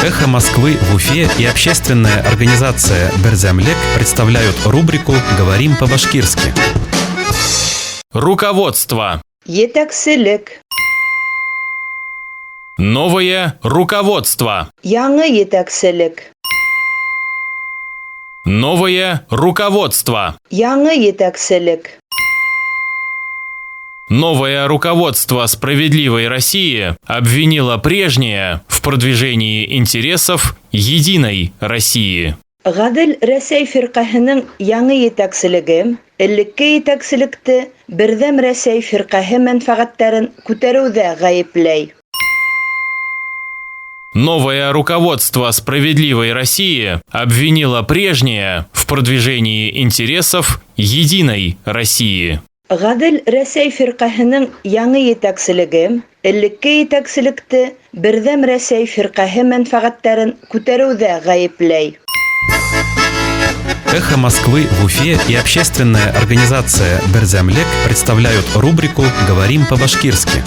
«Эхо Москвы» в Уфе и общественная организация «Берзямлек» представляют рубрику «Говорим по-башкирски». Руководство. Етәкселек. Новое руководство. Яңы етәкселек. Новое руководство. Яңы етәкселек. Новое руководство «Справедливой России» обвинило прежнее в продвижении интересов Единой России. Ғәдел Рәсәй фирҡаһының яңы етәкселеге элекке етәкселекте Берҙәм Рәсәй фирҡаһы мәнфәғәттәрен күтәреүҙә ғәйепләй. Новое руководство «Справедливой России» обвинило прежнее в продвижении интересов Единой России. Ғәдел Рәсәй фирҡаһының яңы етәкселеге элекке етәкселекте Берҙәм Рәсәй фирҡаһы мәнфәғәттәрен күтәреүҙә ғәйепләй. «Эхо Москвы» в Уфе и общественная организация «Берзямлек» представляют рубрику «Говорим по-башкирски».